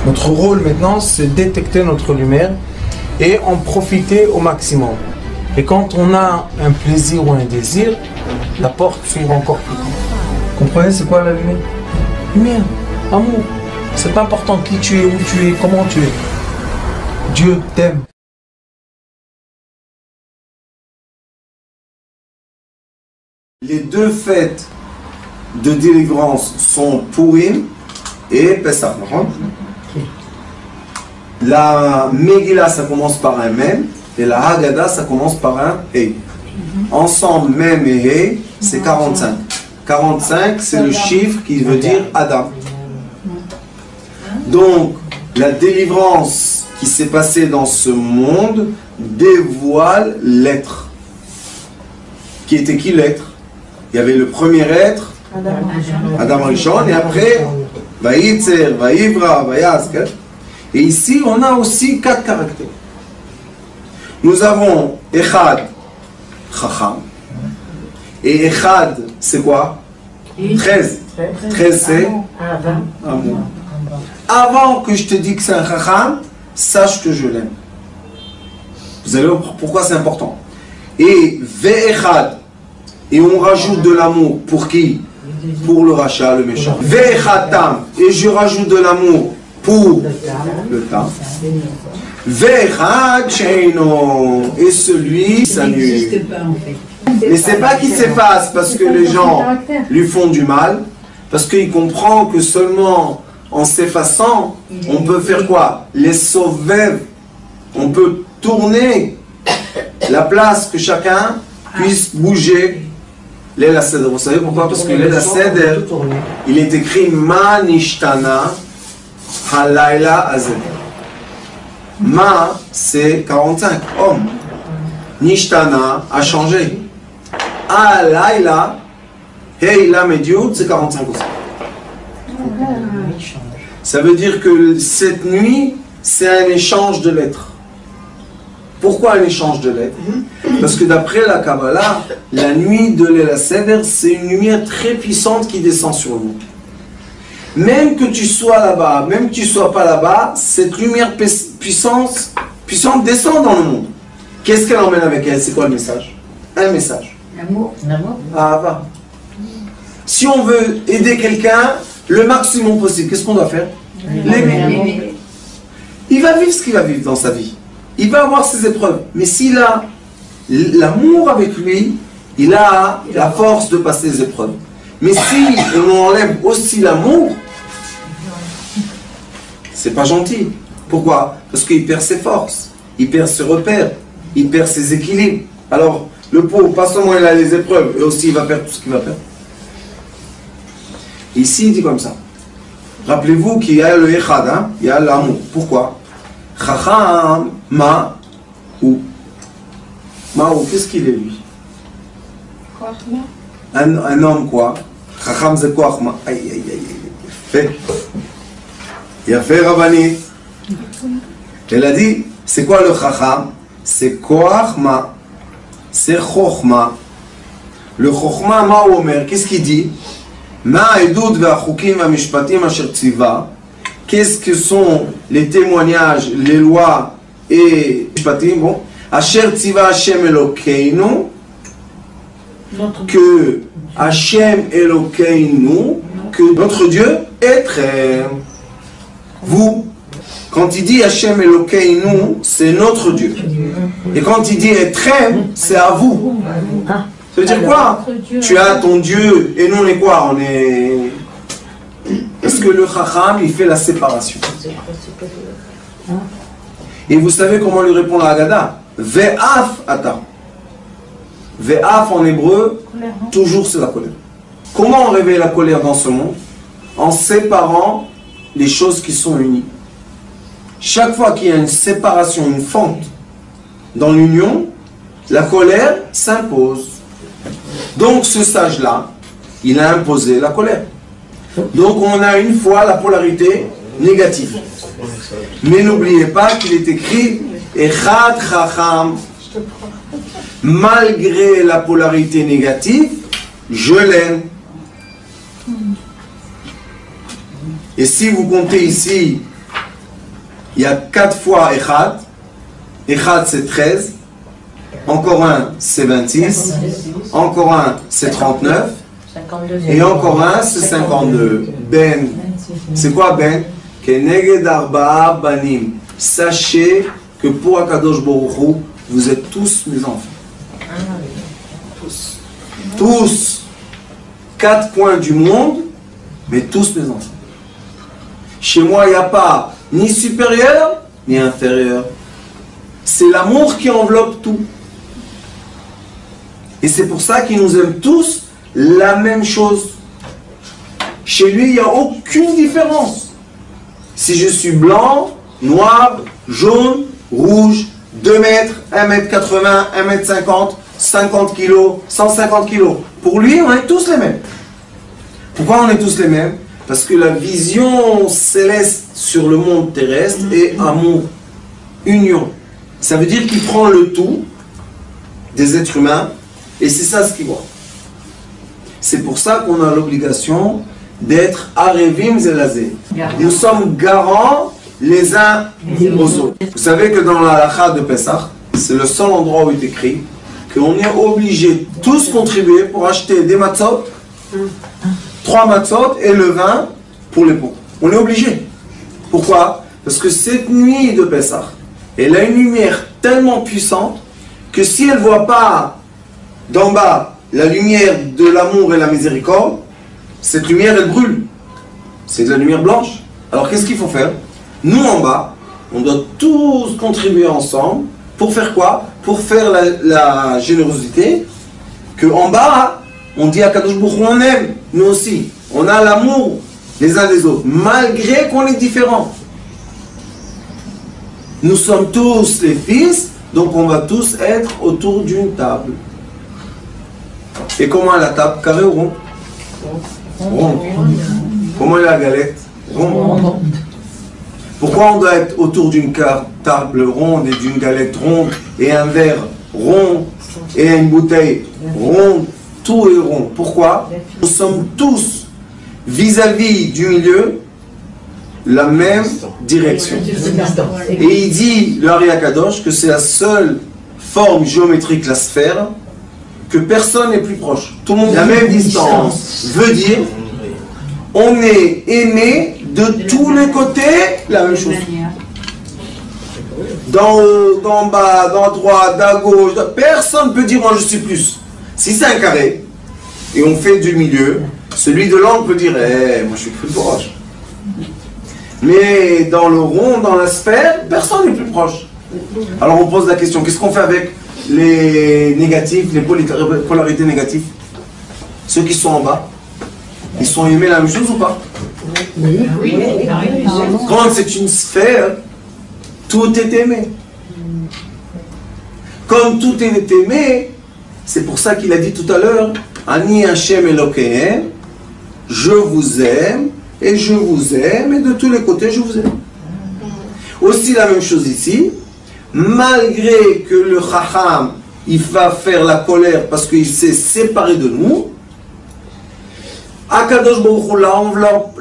Notre rôle maintenant, c'est détecter notre lumière et en profiter au maximum. Et quand on a un plaisir ou un désir, la porte s'ouvre encore plus grand. Comprenez, c'est quoi la lumière? Lumière, amour. C'est pas important qui tu es, où tu es, comment tu es. Dieu t'aime. Les deux fêtes de délivrance sont Purim et Pesach. La Megillah, ça commence par un Mem, et la Haggadah, ça commence par un He. Ensemble, Mem et He, c'est 45. 45, c'est le chiffre qui veut dire Adam. Donc, la délivrance qui s'est passée dans ce monde dévoile l'être. Qui était qui l'être? Il y avait le premier être, Adam Rishon, et après, Vayitzer, Vayivra, Vayazker. Et ici, on a aussi 4 caractères. Nous avons Echad, Chacham. Et Echad, c'est quoi? 13. 13, c'est amour. Avant que je te dise que c'est un Chacham, sache que je l'aime. Vous allez voir pourquoi c'est important. Et Ve'echad, et on rajoute de l'amour pour qui? Pour le rachat, le méchant. Ve'echatam, et je rajoute de l'amour pour le tam. Ve'echad sheino, et celui s'annule. Mais c'est pas qu'il s'efface parce que les gens lui font du mal, parce qu'il comprend que seulement en s'effaçant, on peut faire quoi? Les sauver. On peut tourner la place que chacun puisse bouger. Leil HaSeder. Vous savez pourquoi? Parce que Leil HaSeder, il est écrit Ma nishtana halayla hazeh. Ma, c'est 45 hommes. Nishtana a changé. Halayla, Heila Mediut, c'est 45 aussi. Ça veut dire que cette nuit, c'est un échange de lettres. Pourquoi un échange de lettres? Parce que d'après la Kabbalah, la nuit de Leil HaSeder, c'est une lumière très puissante qui descend sur nous. Même que tu sois là-bas, même que tu ne sois pas là-bas, cette lumière puissante descend dans le monde. Qu'est-ce qu'elle emmène avec elle? C'est quoi le message? Un message. L'amour. Ah, va. Si on veut aider quelqu'un, le maximum possible, qu'est-ce qu'on doit faire? L'aimer. Il va vivre ce qu'il va vivre dans sa vie. Il va avoir ses épreuves. Mais s'il a l'amour avec lui, il a la force de passer les épreuves. Mais si on enlève aussi l'amour, c'est pas gentil. Pourquoi? Parce qu'il perd ses forces, il perd ses repères, il perd ses équilibres. Alors, le pauvre, pas seulement il a les épreuves, et aussi il va perdre tout ce qu'il va perdre. Ici, il dit comme ça. Rappelez-vous qu'il y a le Echad, hein? Il y a l'amour. Pourquoi? Chacham, ma, ou qu'est-ce qu'il est lui? Un homme quoi? Chacham c'est quoi? Aïe, aïe, aïe, il a fait Rabbani. Elle a dit, c'est quoi le Chacham? C'est Koachma, c'est Chochma. Le Chochma, ma omer, qu'est-ce qu'il dit? Ma edud ve'achukim ve'mishpatim asher tziva. Qu'est-ce que sont les témoignages, les lois et mishpatim? Bon, asher tziva Hashem Elokeinu, que Hashem Elokeinu, que notre Dieu est très. Vous, quand il dit Hashem Elokeinu, c'est notre Dieu. Et quand il dit Etrem, c'est à vous. Ça veut dire quoi? Tu as ton Dieu et nous on est quoi? On est. Est-ce que le Chacham il fait la séparation? Et vous savez comment lui répond la Haggadah? Ve'af ata. Ve'af en hébreu, toujours c'est la colère. Comment on réveille la colère dans ce monde? En séparant les choses qui sont unies. Chaque fois qu'il y a une séparation, une fente dans l'union, la colère s'impose. Donc ce sage-là, il a imposé la colère. Donc on a une fois la polarité négative. Mais n'oubliez pas qu'il est écrit Echad Chacham. Malgré la polarité négative, je l'aime. Et si vous comptez ici il y a 4 fois Echad. Echad c'est 13. Encore un c'est 26. Encore un c'est 39. Et encore un c'est 52. Ben. C'est quoi Ben? Keneged Arba'a Banim. Sachez que pour Akadosh Baruch Hu, vous êtes tous mes enfants. Tous. Tous. 4 coins du monde, mais tous mes enfants. Chez moi, il n'y a pas ni supérieur, ni inférieur. C'est l'amour qui enveloppe tout. Et c'est pour ça qu'il nous aime tous la même chose. Chez lui, il n'y a aucune différence. Si je suis blanc, noir, jaune, rouge, 2 mètres, 1 mètre 80, 1 mètre 50, 50 kilos, 150 kilos. Pour lui, on est tous les mêmes. Pourquoi on est tous les mêmes? Parce que la vision céleste sur le monde terrestre est amour, union. Ça veut dire qu'il prend le tout des êtres humains et c'est ça ce qu'il voit. C'est pour ça qu'on a l'obligation d'être Arevim Zelazé. Nous sommes garants les uns aux autres. Vous savez que dans la halakha de Pessah, c'est le seul endroit où il est écrit qu'on est obligé tous contribuer pour acheter des matzot, 3 matzot et le vin pour les pauvres. On est obligé. Pourquoi? Parce que cette nuit de Pessah, elle a une lumière tellement puissante que si elle ne voit pas d'en bas la lumière de l'amour et la miséricorde, cette lumière elle brûle. C'est de la lumière blanche. Alors qu'est-ce qu'il faut faire? Nous en bas, on doit tous contribuer ensemble pour faire quoi? Pour faire la générosité, que en bas, on dit à Kadosh Baruch Hu, on aime, nous aussi. On a l'amour les uns des autres, malgré qu'on est différents. Nous sommes tous les fils, donc on va tous être autour d'une table. Et comment est la table? Carré ou rond? Rond. Comment est la galette? Rond. Pourquoi on doit être autour d'une table ronde et d'une galette ronde et un verre rond et une bouteille ronde? Tout est rond. Pourquoi? Nous sommes tous vis-à-vis du milieu la même direction. Et il dit, le Ari Akadosh, que c'est la seule forme géométrique, la sphère, que personne n'est plus proche. Tout le monde la même distance. Veut dire, on est aimé de tous les côtés, la même chose. D'en haut, d'en bas, d'en droite, d'à gauche, personne ne peut dire moi je suis plus. Si c'est un carré, et on fait du milieu, celui de l'angle peut dire moi je suis plus proche. Mais dans le rond, dans la sphère, personne n'est plus proche. Alors on pose la question, qu'est-ce qu'on fait avec les négatifs, les polarités négatives? Ceux qui sont en bas, ils sont aimés la même chose ou pas? Oui. Quand c'est une sphère, tout est aimé. Comme tout est aimé, c'est pour ça qu'il a dit tout à l'heure, Ani Hashem Elokehem, je vous aime, et je vous aime, et de tous les côtés je vous aime. Aussi la même chose ici, malgré que le Chacham, il va faire la colère parce qu'il s'est séparé de nous, Akadosh Baruch Hu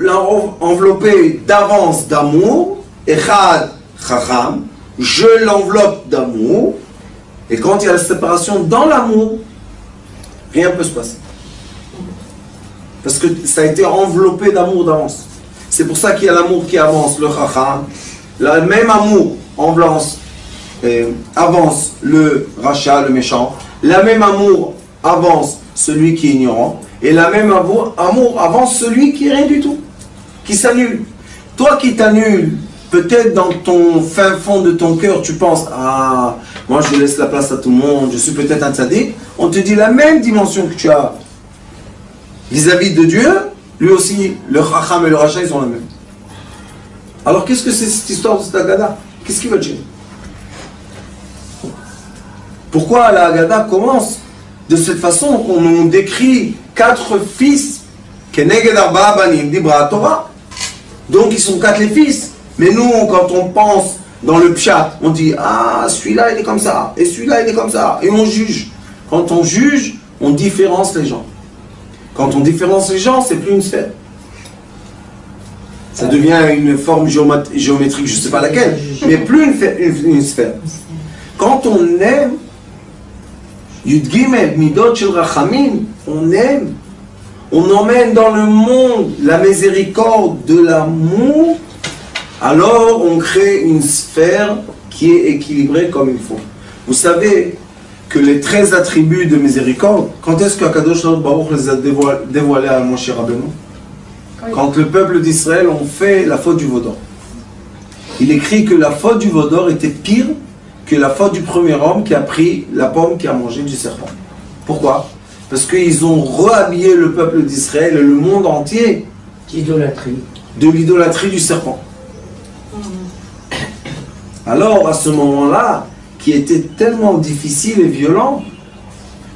l'a enveloppé d'avance d'amour, Echad Chacham, je l'enveloppe d'amour, et quand il y a la séparation dans l'amour, rien ne peut se passer. Parce que ça a été enveloppé d'amour d'avance. C'est pour ça qu'il y a l'amour qui avance, le Chacham, le même amour avance le rachat, le méchant, la même amour avance celui qui est ignorant, et la même amour avance celui qui est rien du tout, qui s'annule. Toi qui t'annules, peut-être dans ton fin fond de ton cœur, tu penses, ah, moi je laisse la place à tout le monde, je suis peut-être un tzaddik. On te dit la même dimension que tu as vis-à-vis de Dieu, lui aussi, le Chacham et le rachat, ils sont la même. Alors qu'est-ce que c'est cette histoire de cette Haggadah? Qu'est-ce qu'il va dire? Pourquoi la Haggadah commence de cette façon qu'on nous décrit 4 fils, Keneged Arba'a Banim, Dibra Torah. Donc ils sont 4 les fils. Mais nous, quand on pense dans le pshat, on dit ah, celui-là il est comme ça, et celui-là il est comme ça, et on juge. Quand on juge, on différence les gens. Quand on différence les gens, c'est plus une sphère. Ça devient une forme géométrique, je ne sais pas laquelle, mais plus une sphère. Quand on aime, Yud Gimel, Midot Shel Rachamim, on aime, on emmène dans le monde la miséricorde de l'amour, alors on crée une sphère qui est équilibrée comme il faut. Vous savez que les 13 attributs de miséricorde, quand est-ce qu'Akadosh Baruch les a dévoilés à Moshe Rabbeinu? Quand le peuple d'Israël ont fait la faute du veau d'or. Il écrit que la faute du veau d'or était pire que la faute du premier homme qui a pris la pomme qui a mangé du serpent. Pourquoi? Parce qu'ils ont réhabillé le peuple d'Israël et le monde entier de l'idolâtrie du serpent. Alors, à ce moment-là, qui était tellement difficile et violent,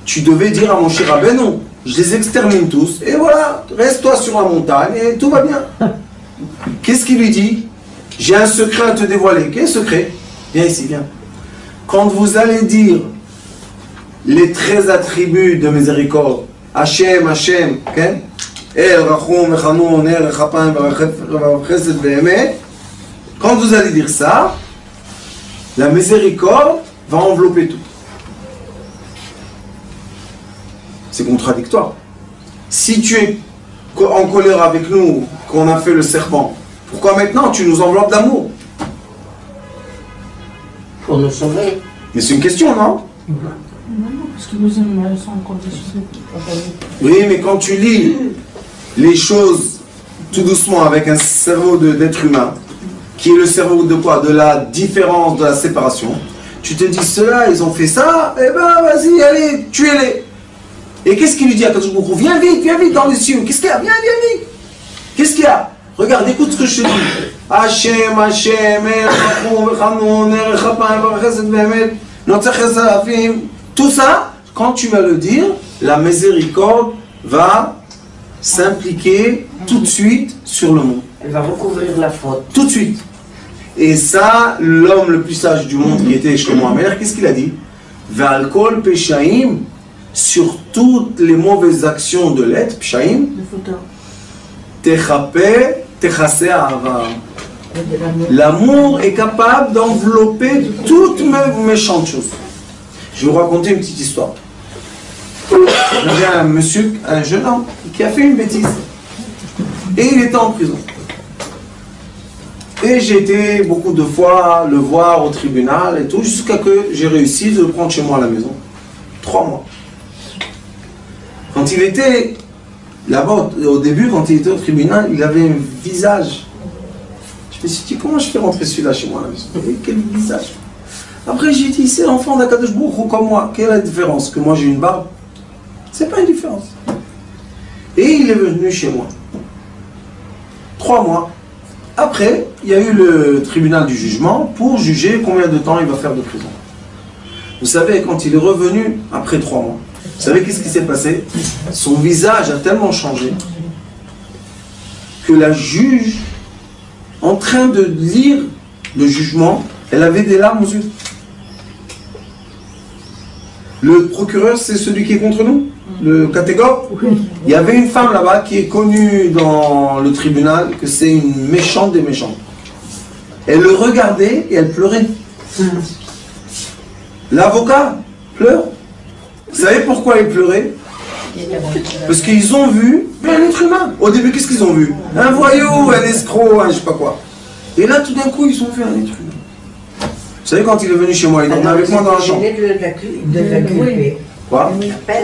tu devais dire à Moshe Rabbeinu, je les extermine tous, et voilà, reste-toi sur la montagne et tout va bien. Qu'est-ce qu'il lui dit? J'ai un secret à te dévoiler. Quel secret? Viens ici, viens. Quand vous allez dire les 13 attributs de miséricorde, Hachem, Hachem, El, Rachum, Echanoun, El, Echapam, Chesed, Behemet, quand vous allez dire ça, la miséricorde va envelopper tout. C'est contradictoire. Si tu es en colère avec nous, qu'on a fait le serpent, pourquoi maintenant tu nous enveloppes d'amour? Pour nous sauver. Mais c'est une question, non? Non, parce que nous sommes sans condition. Oui, mais quand tu lis les choses tout doucement avec un cerveau d'être humain, qui est le cerveau de quoi? De la différence, de la séparation, tu te dis, ceux-là, ils ont fait ça, eh ben vas-y, allez, tuez-les. Et qu'est-ce qu'il lui dit à Kadosh Baruch Hu? Viens vite dans les cieux. Qu'est-ce qu'il y a? Viens vite. Qu'est-ce qu'il y a? Regarde, écoute ce que je te dis. Hachem, Hachem, tout ça, quand tu vas le dire, la miséricorde va s'impliquer tout de suite sur le monde. Elle va recouvrir la faute. Tout de suite. Et ça, l'homme le plus sage du monde qui était Shlomo HaMelech, qu'est-ce qu'il a dit? Ve'al-kol peshaim, sur toutes les mauvaises actions de l'être, peshaim, techase ahava. L'amour est capable d'envelopper toutes mes méchantes choses. Je vais vous raconter une petite histoire. J'avais un monsieur, un jeune homme, qui a fait une bêtise. Et il était en prison. Et j'ai été beaucoup de fois le voir au tribunal et tout, jusqu'à que j'ai réussi de le prendre chez moi à la maison. 3 mois. Quand il était là-bas, au début, quand il était au tribunal, il avait un visage. Je me suis dit, comment je fais rentrer celui-là chez moi à la maison? Et quel visage? Après, j'ai dit, c'est l'enfant d'Akadosh Baruch Hu comme moi. Quelle est la différence? Que moi j'ai une barbe? C'est pas une différence. Et il est venu chez moi. 3 mois. Après, il y a eu le tribunal du jugement pour juger combien de temps il va faire de prison. Vous savez, quand il est revenu, après 3 mois, vous savez qu'est-ce qui s'est passé? Son visage a tellement changé que la juge, en train de lire le jugement, elle avait des larmes aux yeux. Le procureur, c'est celui qui est contre nous? Le catégore? Il y avait une femme là-bas qui est connue dans le tribunal que c'est une méchante des méchants. Elle le regardait et elle pleurait. L'avocat pleure. Vous savez pourquoi il pleurait? Parce qu'ils ont vu un être humain. Au début, qu'est-ce qu'ils ont vu? Un voyou, un escroc, un je sais pas quoi. Et là, tout d'un coup, ils ont vu un être humain. Vous savez, quand il est venu chez moi, il dormait avec moi dans la chambre. De l'inculper. Quoi?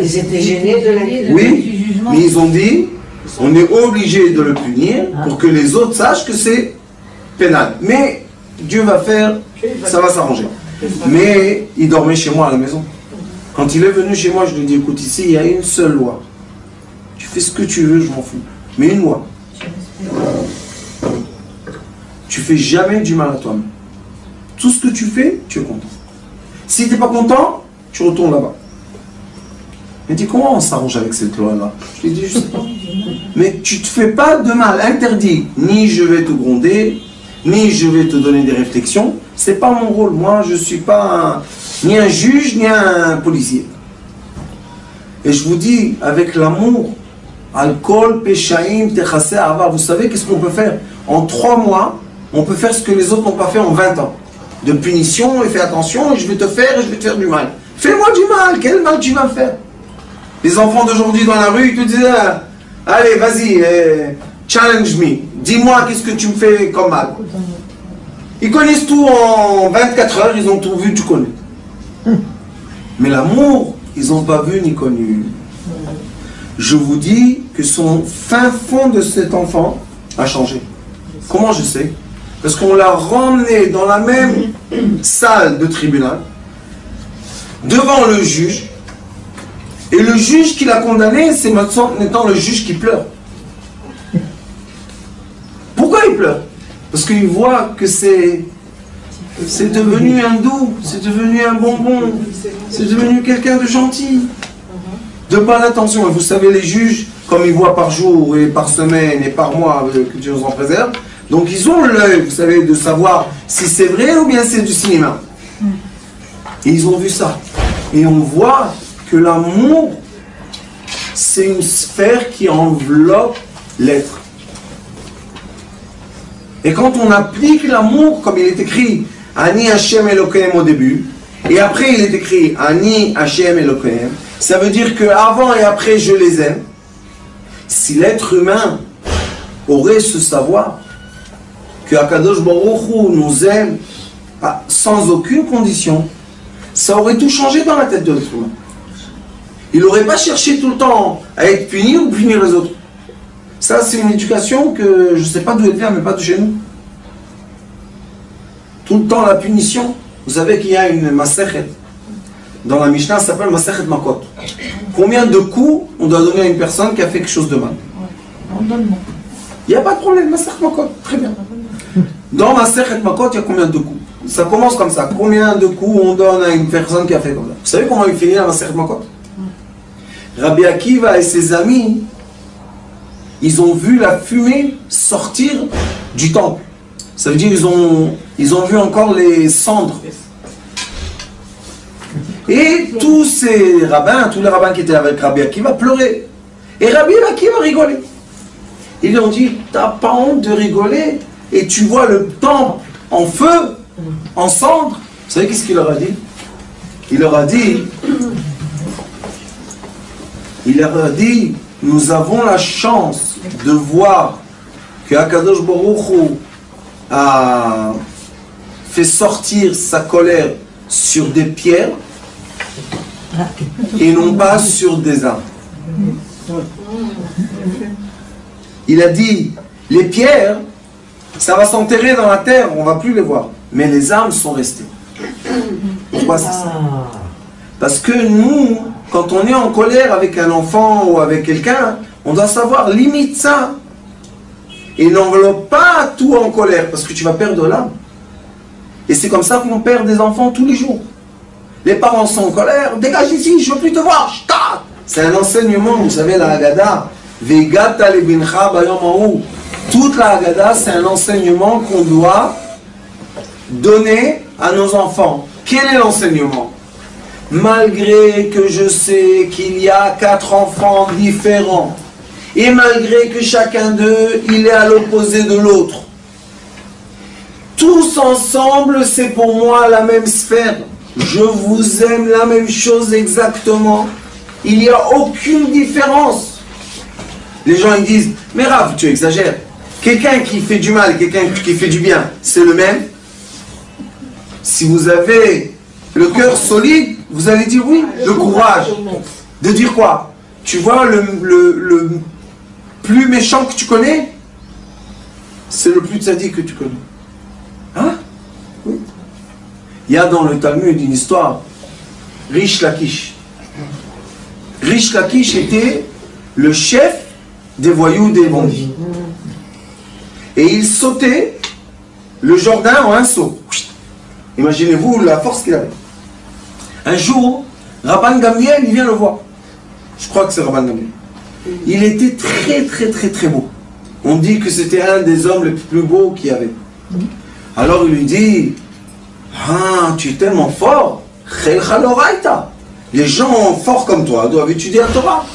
Ils étaient gênés de l'inculper. Oui, mais ils ont dit, on est obligé de le punir pour que les autres sachent que c'est pénal. Mais Dieu va faire, ça va s'arranger. Mais il dormait chez moi à la maison. Quand il est venu chez moi, je lui ai dit, écoute, ici, il y a une seule loi. Tu fais ce que tu veux, je m'en fous. Mais une loi. Tu fais jamais du mal à toi-même. Tout ce que tu fais, tu es content. Si tu n'es pas content, tu retournes là-bas. Il dit, comment on s'arrange avec cette loi-là? Je lui ai dit, je sais pas. Mais tu ne te fais pas de mal, interdit. Ni je vais te gronder, ni je vais te donner des réflexions. C'est pas mon rôle. Moi, je ne suis pas ni un juge, ni un policier. Et je vous dis, avec l'amour, alcool, péchaïm, techasé, avar, vous savez qu'est-ce qu'on peut faire? en 3 mois, on peut faire ce que les autres n'ont pas fait en 20 ans. De punition, et fais attention, et je vais te faire du mal. Fais-moi du mal, quel mal tu vas me faire? Les enfants d'aujourd'hui dans la rue, ils te disent, allez, vas-y, challenge me. Dis-moi qu'est-ce que tu me fais comme mal. Ils connaissent tout en 24 heures, ils ont tout vu, tu connais. Mais l'amour, ils n'ont pas vu ni connu. Je vous dis que son fin fond de cet enfant a changé. Comment je sais? Parce qu'on l'a ramené dans la même salle de tribunal, devant le juge, et le juge qui l'a condamné, c'est maintenant le juge qui pleure. Pourquoi il pleure? Parce qu'il voit que c'est devenu un doux, c'est devenu un bonbon, c'est devenu quelqu'un de gentil, de bonne attention. Et vous savez, les juges, comme ils voient par jour et par semaine et par mois, que Dieu nous en préserve, donc ils ont l'œil, vous savez, de savoir si c'est vrai ou bien c'est du cinéma. Et ils ont vu ça. Et on voit que l'amour, c'est une sphère qui enveloppe l'être. Et quand on applique l'amour, comme il est écrit Ani Hashem Elokehem au début, et après il est écrit Ani Hashem Elokehem, ça veut dire que avant et après je les aime. Si l'être humain aurait ce savoir que Akadosh Baruch Hu nous aime sans aucune condition, ça aurait tout changé dans la tête de l'être humain. Il n'aurait pas cherché tout le temps à être puni ou punir les autres. Ça, c'est une éducation que je ne sais pas d'où elle vient, mais pas de chez nous. Tout le temps la punition. Vous savez qu'il y a une Masechet. Dans la Mishnah, ça s'appelle Masechet Makot. Combien de coups on doit donner à une personne qui a fait quelque chose de mal? Il n'y a pas de problème, Masechet Makot. Très bien. Dans Masechet Makot, il y a combien de coups? Ça commence comme ça. Combien de coups on donne à une personne qui a fait comme ça? Vous savez comment il finit la Masechet Makot? Rabbi Akiva et ses amis, ils ont vu la fumée sortir du temple. Ça veut dire ils ont vu encore les cendres. Et tous les rabbins qui étaient avec Rabbi Akiva pleuraient. Et Rabbi Akiva rigolait. Ils lui ont dit, t'as pas honte de rigoler? Et tu vois le temple en feu, en cendres. Vous savez qu'est-ce qu'il leur a dit? Il leur a dit, nous avons la chance de voir que Akadosh Baruch Hu a fait sortir sa colère sur des pierres et non pas sur des arbres. Il a dit, les pierres, ça va s'enterrer dans la terre, on ne va plus les voir. Mais les arbres sont restés. Pourquoi c'est ça? Parce que nous, quand on est en colère avec un enfant ou avec quelqu'un, on doit savoir limite ça. Et n'enveloppe pas tout en colère, parce que tu vas perdre l'âme. Et c'est comme ça qu'on perd des enfants tous les jours. Les parents sont en colère, dégage ici, je ne veux plus te voir. C'est un enseignement, vous savez, la Haggadah. Vegata lebincha bayom ha'u. Toute la Haggadah, c'est un enseignement qu'on doit donner à nos enfants. Quel est l'enseignement? Malgré que je sais qu'il y a 4 enfants différents, et malgré que chacun d'eux, il est à l'opposé de l'autre, tous ensemble, c'est pour moi la même sphère. Je vous aime la même chose exactement. Il n'y a aucune différence. Les gens ils disent, mais Rav, tu exagères. Quelqu'un qui fait du mal et quelqu'un qui fait du bien, c'est le même. Si vous avez le cœur solide, vous allez dire oui. Le courage de dire quoi? Tu vois le plus méchant que tu connais, c'est le plus tzaddik que tu connais. Hein? Oui. Il y a dans le Talmud une histoire. Rish Lakish. Rish Lakish était le chef des voyous des bandits. Et il sautait le Jourdain en un saut. Imaginez-vous la force qu'il avait. Un jour, Rabban Gamliel, il vient le voir. Je crois que c'est Rabban Gamliel. Il était très beau. On dit que c'était un des hommes les plus beaux qu'il y avait. Alors il lui dit, ah, tu es tellement fort. Les gens forts comme toi doivent étudier la Torah.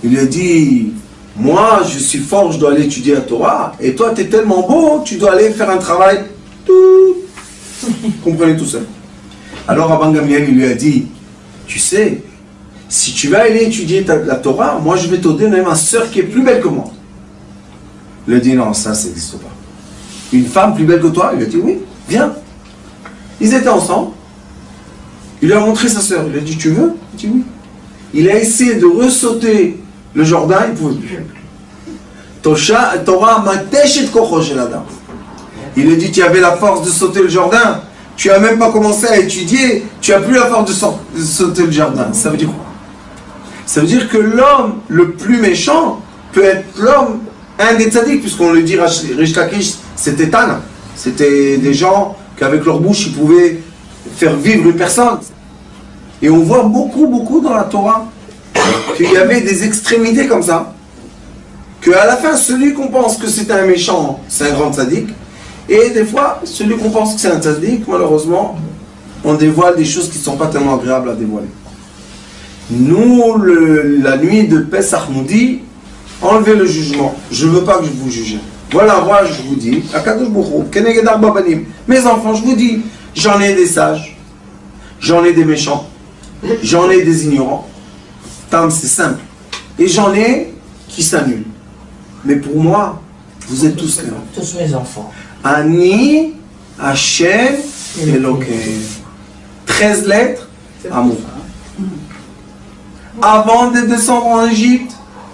Il lui a dit, Moi, je suis fort, je dois aller étudier la Torah, et toi, tu es tellement beau, tu dois aller faire un travail. Tout. Comprenez tout ça. Alors, Rabban Gamliel, il lui a dit, tu sais, si tu vas aller étudier la Torah, moi, je vais te donner ma soeur qui est plus belle que moi. Il a dit, non, ça n'existe pas. Une femme plus belle que toi? Il a dit, oui, viens. Ils étaient ensemble. Il lui a montré sa soeur. Il a dit, tu veux? Il a dit, oui. Il a essayé de ressauter le Jourdain, il ne pouvait plus. Torah mateshet kocho shel adam. Il a dit, tu avais la force de sauter le Jourdain. Tu n'as même pas commencé à étudier. Tu n'as plus la force de sauter le Jourdain. Ça veut dire quoi? Ça veut dire que l'homme le plus méchant peut être l'homme, un des tzaddik, puisqu'on le dit, Rish Lakish, c'était Tana. C'était des gens qu'avec leur bouche, ils pouvaient faire vivre une personne. Et on voit beaucoup dans la Torah qu'il y avait des extrémités comme ça. Qu'à la fin, celui qu'on pense que c'est un méchant, c'est un grand tzaddik. Et des fois, celui qu'on pense que c'est un tzaddik, malheureusement, on dévoile des choses qui ne sont pas tellement agréables à dévoiler. Nous, la nuit de Pesach nous dit, enlevez le jugement. Je ne veux pas que je vous juge. Voilà, moi je vous dis, Akadosh Baruch Hu, Keneged Arba Banim, mes enfants, je vous dis, j'en ai des sages, j'en ai des méchants, j'en ai des ignorants. Tam, c'est simple. Et j'en ai qui s'annulent. Mais pour moi, vous êtes tous là. Tous mes enfants. Ani, Hachem, Eloké. 13 lettres, amour. Avant de descendre en Égypte,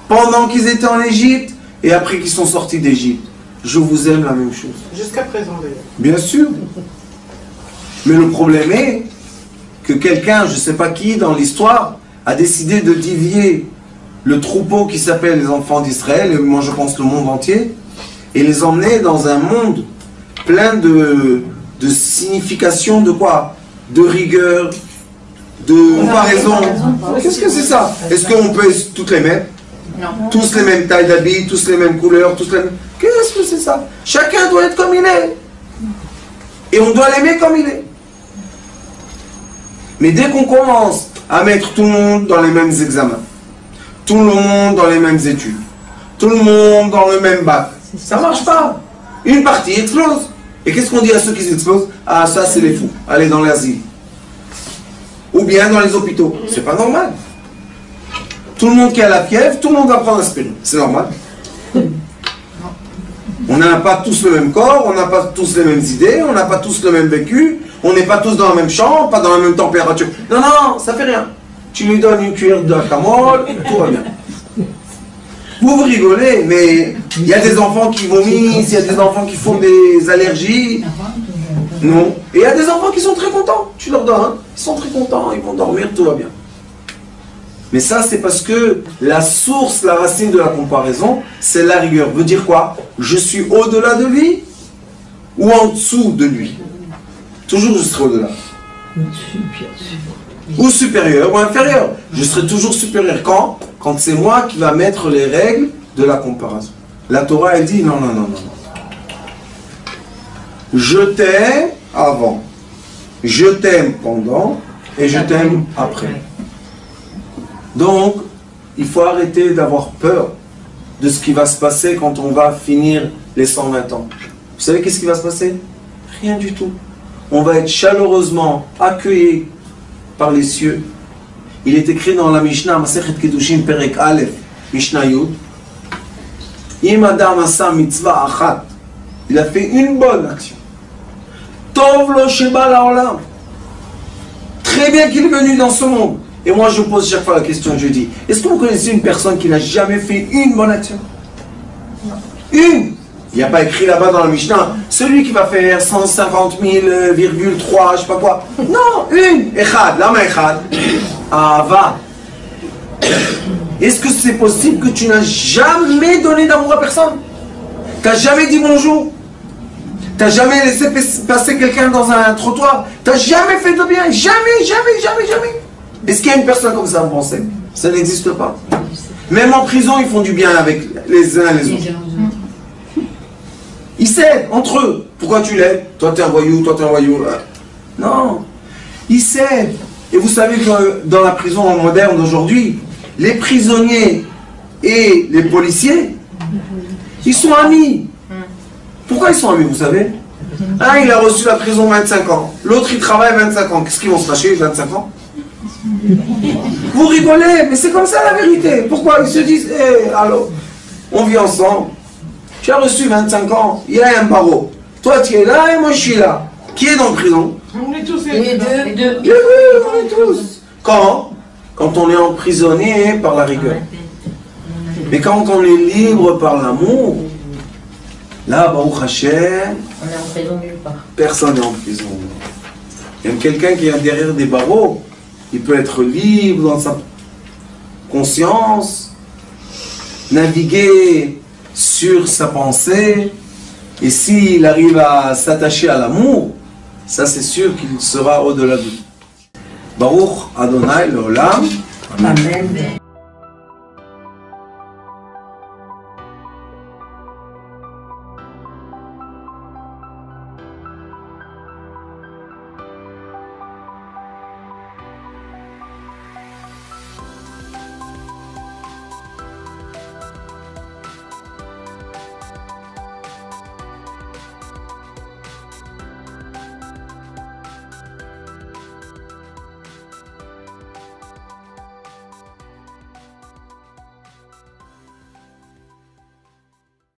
pendant qu'ils étaient en Égypte, et après qu'ils sont sortis d'Égypte. Je vous aime la même chose. Jusqu'à présent, d'ailleurs. Bien sûr. Mais le problème est que quelqu'un, je ne sais pas qui, dans l'histoire, a décidé de dévier le troupeau qui s'appelle les enfants d'Israël, et moi je pense le monde entier, et les emmener dans un monde plein de signification de quoi? De rigueur, de comparaison. Qu'est-ce que c'est ça? Est-ce qu'on peut toutes les mêmes? Non. Tous les mêmes tailles d'habits, tous les mêmes couleurs, tous les mêmes... Qu'est-ce que c'est ça? Chacun doit être comme il est. Et on doit l'aimer comme il est. Mais dès qu'on commence à mettre tout le monde dans les mêmes examens, tout le monde dans les mêmes études, tout le monde dans le même bac, ça ne marche pas. Une partie explose. Et qu'est-ce qu'on dit à ceux qui explosent? Ah, ça c'est les fous. Allez dans l'asile. Ou bien dans les hôpitaux. C'est pas normal. Tout le monde qui a la fièvre, tout le monde va prendre l'aspirine. C'est normal. On n'a pas tous le même corps, on n'a pas tous les mêmes idées, on n'a pas tous le même vécu, on n'est pas tous dans la même chambre, pas dans la même température. Non, non, ça fait rien. Tu lui donnes une cuillère de camole, tout va bien. Vous rigolez, mais il y a des enfants qui vomissent, il y a des enfants qui font des allergies. Non. Et il y a des enfants qui sont très contents. Tu leur donnes, ils sont très contents, ils vont dormir, tout va bien. Mais ça, c'est parce que la source, la racine de la comparaison, c'est la rigueur. Veut dire quoi? Je suis au-delà de lui ou en dessous de lui? Toujours je serai au-delà. Ou supérieur ou inférieur. Je serai toujours supérieur. Quand? Quand c'est moi qui va mettre les règles de la comparaison. La Torah, elle dit non, non, non, non. Je t'aime avant. Je t'aime pendant. Et je t'aime après. Donc, il faut arrêter d'avoir peur de ce qui va se passer quand on va finir les 120 ans. Vous savez qu'est-ce qui va se passer? Rien du tout. On va être chaleureusement accueillis par les cieux. Il est écrit dans la Mishnah, Masechet Kedushin Perek Aleph, Mishnah Yud, Im Adam asa mitzvah achat. Il a fait une bonne action. Tov lo sheba laolam. Très bien qu'il est venu dans ce monde. Et moi je pose chaque fois la question, je dis, est-ce que vous connaissez une personne qui n'a jamais fait une bonne action? Une. Il n'y a pas écrit là-bas dans la Mishnah, celui qui va faire 150 000,3, je sais pas quoi. Non, une. Echad, lama echad. Ava. Est-ce que c'est possible que tu n'as jamais donné d'amour à personne? Tu n'as jamais dit bonjour? Tu n'as jamais laissé passer quelqu'un dans un trottoir? Tu n'as jamais fait de bien? Jamais, jamais, jamais, jamais. Est-ce qu'il y a une personne comme ça, vous pensez? Ça n'existe pas. Même en prison, ils font du bien avec les uns et les autres. Ils s'aident entre eux. Pourquoi tu l'aides? Toi, tu es un voyou, toi, tu es un voyou. Non. Ils s'aident. Et vous savez que dans la prison moderne d'aujourd'hui, les prisonniers et les policiers, ils sont amis. Pourquoi ils sont amis, vous savez? Un, il a reçu la prison 25 ans. L'autre, il travaille 25 ans. Qu'est-ce qu'ils vont se fâcher, 25 ans? Vous rigolez, mais c'est comme ça la vérité. Pourquoi? Ils se disent, allô, on vit ensemble. Tu as reçu 25 ans, il y a un barreau. Toi, tu es là et moi, je suis là. Qui est dans la prison? On est tous Les deux. les deux. Les deux, on est tous. Quand on est emprisonné par la rigueur. Mais quand on est libre par l'amour, là, Baruch Hashem, On est en prison nulle part. personne n'est en prison. Même quelqu'un qui est derrière des barreaux, il peut être libre dans sa conscience, naviguer sur sa pensée, et s'il arrive à s'attacher à l'amour, ça c'est sûr qu'il sera au-delà de tout. Baruch Adonai L'Olam. Amen.